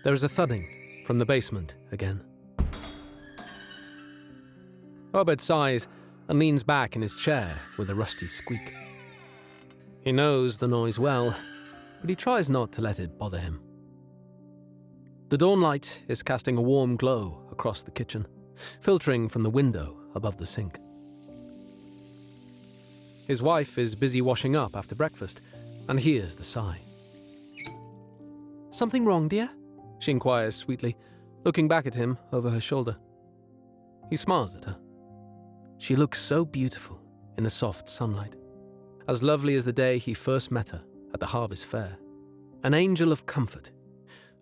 There is a thudding from the basement again. Obed sighs and leans back in his chair with a rusty squeak. He knows the noise well, but he tries not to let it bother him. The dawn light is casting a warm glow across the kitchen, filtering from the window above the sink. His wife is busy washing up after breakfast and hears the sigh. "Something wrong, dear?" she inquires sweetly, looking back at him over her shoulder. He smiles at her. She looks so beautiful in the soft sunlight, as lovely as the day he first met her at the harvest fair. An angel of comfort,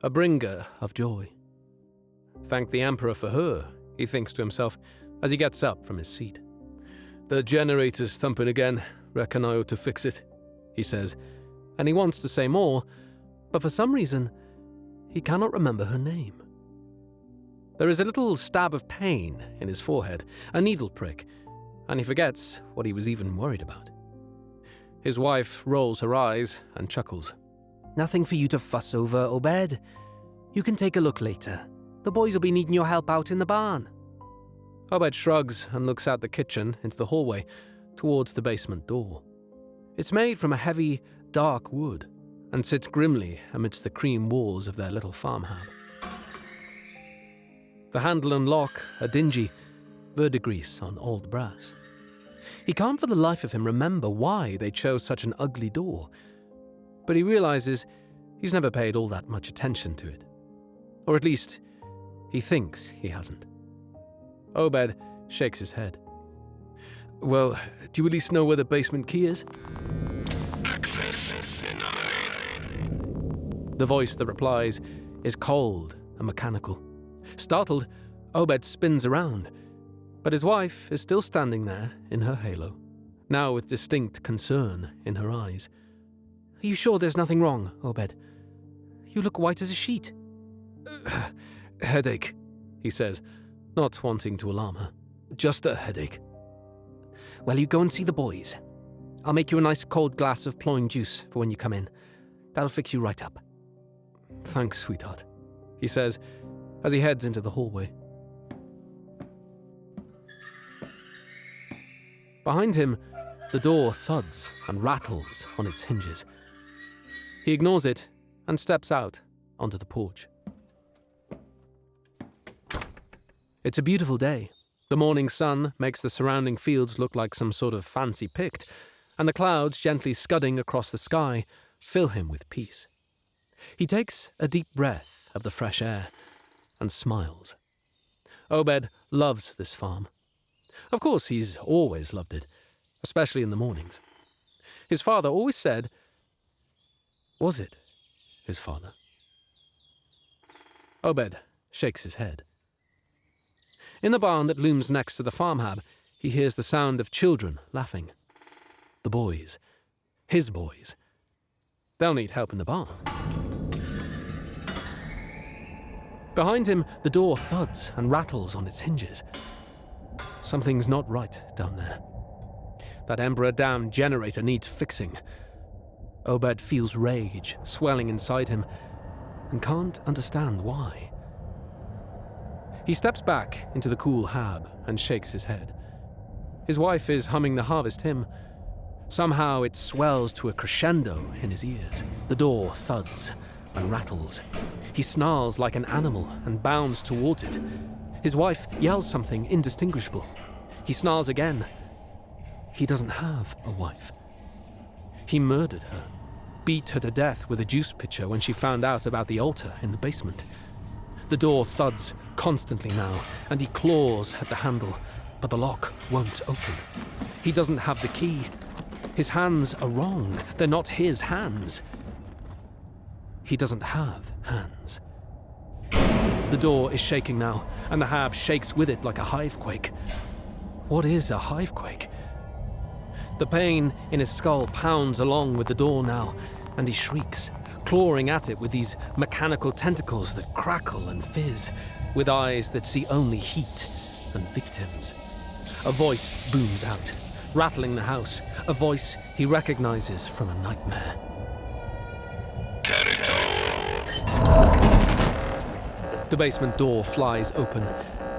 a bringer of joy. Thank the Emperor for her, he thinks to himself as he gets up from his seat. "The generator's thumping again. Reckon I ought to fix it," he says, and he wants to say more, but for some reason, he cannot remember her name. There is a little stab of pain in his forehead, a needle prick, and he forgets what he was even worried about. His wife rolls her eyes and chuckles. "Nothing for you to fuss over, Obed. You can take a look later. The boys will be needing your help out in the barn." Obed shrugs and looks out the kitchen into the hallway towards the basement door. It's made from a heavy, dark wood and sits grimly amidst the cream walls of their little farmhouse. The handle and lock are dingy, verdigris on old brass. He can't for the life of him remember why they chose such an ugly door, but he realizes he's never paid all that much attention to it. Or at least, he thinks he hasn't. Obed shakes his head. "Well, do you at least know where the basement key is?" Access denied. The voice that replies is cold and mechanical. Startled, Obed spins around, but his wife is still standing there in her halo, now with distinct concern in her eyes. "Are you sure there's nothing wrong, Obed? You look white as a sheet." "Headache," he says, not wanting to alarm her. "Just a headache." "Well, you go and see the boys. I'll make you a nice cold glass of Ploin juice for when you come in. That'll fix you right up." "Thanks, sweetheart," he says as he heads into the hallway. Behind him, the door thuds and rattles on its hinges. He ignores it and steps out onto the porch. It's a beautiful day. The morning sun makes the surrounding fields look like some sort of fancy pict, and the clouds gently scudding across the sky fill him with peace. He takes a deep breath of the fresh air and smiles. Obed loves this farm. Of course, he's always loved it, especially in the mornings. His father always said... Was it his father? Obed shakes his head. In the barn that looms next to the farmhab, he hears the sound of children laughing. The boys. His boys. They'll need help in the barn. Behind him, the door thuds and rattles on its hinges. Something's not right down there. That Emperor Dam generator needs fixing. Obed feels rage swelling inside him and can't understand why. He steps back into the cool hab and shakes his head. His wife is humming the harvest hymn. Somehow it swells to a crescendo in his ears. The door thuds and rattles. He snarls like an animal and bounds towards it. His wife yells something indistinguishable. He snarls again. He doesn't have a wife. He murdered her, beat her to death with a juice pitcher when she found out about the altar in the basement. The door thuds constantly now, and he claws at the handle, but the lock won't open. He doesn't have the key. His hands are wrong. They're not his hands. He doesn't have hands. The door is shaking now, and the hab shakes with it like a hivequake. What is a hivequake? The pain in his skull pounds along with the door now, and he shrieks, clawing at it with these mechanical tentacles that crackle and fizz, with eyes that see only heat and victims. A voice booms out, rattling the house, a voice he recognizes from a nightmare. The basement door flies open,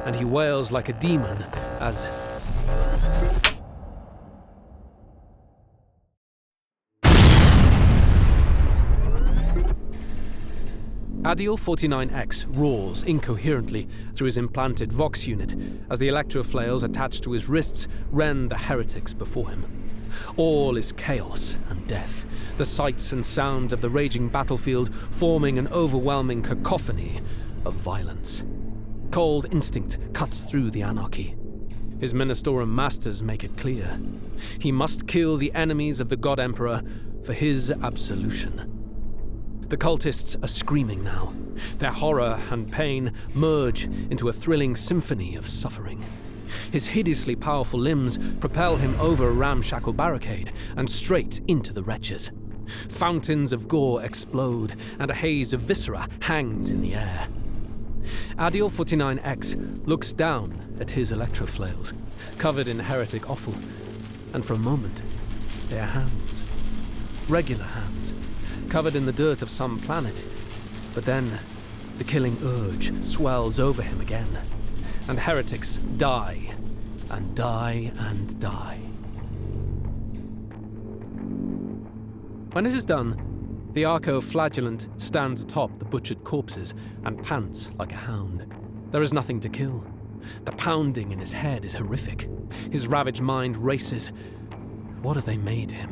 and he wails like a demon as... Adiel 49X roars incoherently through his implanted Vox unit as the electroflails attached to his wrists rend the heretics before him. All is chaos and death, the sights and sounds of the raging battlefield forming an overwhelming cacophony of violence. Cold instinct cuts through the anarchy. His Ministorum masters make it clear. He must kill the enemies of the God Emperor for his absolution. The cultists are screaming now. Their horror and pain merge into a thrilling symphony of suffering. His hideously powerful limbs propel him over a ramshackle barricade and straight into the wretches. Fountains of gore explode, and a haze of viscera hangs in the air. Adiel 49X looks down at his electroflails, covered in heretic offal, and for a moment, they are hands. Regular hands, covered in the dirt of some planet. But then, the killing urge swells over him again, and heretics die, and die, and die. When it is done, the Arco-flagellant stands atop the butchered corpses and pants like a hound. There is nothing to kill. The pounding in his head is horrific. His ravaged mind races. What have they made him?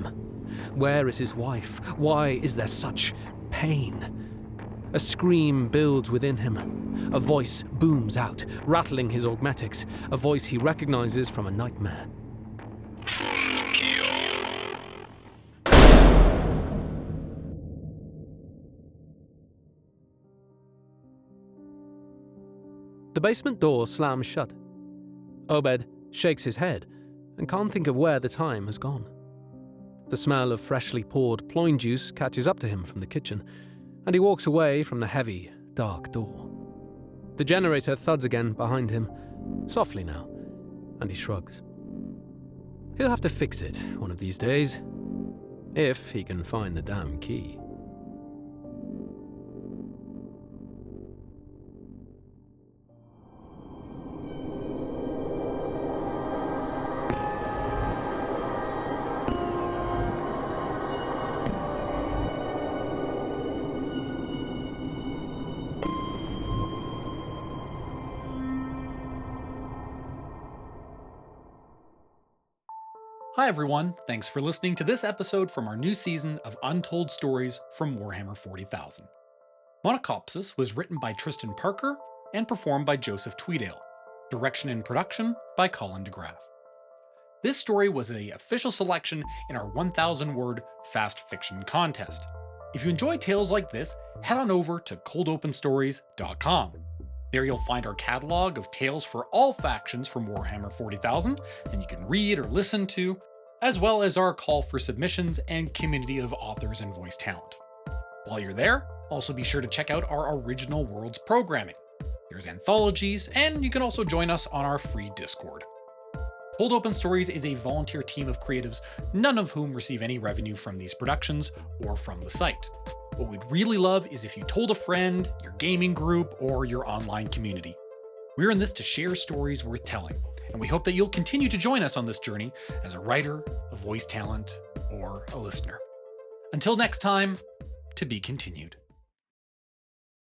Where is his wife? Why is there such pain? A scream builds within him. A voice booms out, rattling his augmetics, a voice he recognizes from a nightmare. Full kill. The basement door slams shut. Obed shakes his head and can't think of where the time has gone. The smell of freshly poured ploin juice catches up to him from the kitchen, and he walks away from the heavy, dark door. The generator thuds again behind him, softly now, and he shrugs. He'll have to fix it one of these days, if he can find the damn key. Hi everyone, thanks for listening to this episode from our new season of Untold Stories from Warhammer 40,000. Monachopsis was written by Tristan Parker and performed by Joseph Tweedale. Direction and production by Colyn DeGraaff. This story was an official selection in our 1,000-word fast fiction contest. If you enjoy tales like this, head on over to coldopenstories.com. There you'll find our catalog of tales for all factions from Warhammer 40,000, and you can read or listen to, as well as our call for submissions and community of authors and voice talent. While you're there, also be sure to check out our Original Worlds programming. There's anthologies, and you can also join us on our free Discord. Cold Open Stories is a volunteer team of creatives, none of whom receive any revenue from these productions or from the site. What we'd really love is if you told a friend, your gaming group, or your online community. We're in this to share stories worth telling, and we hope that you'll continue to join us on this journey as a writer, a voice talent, or a listener. Until next time, to be continued.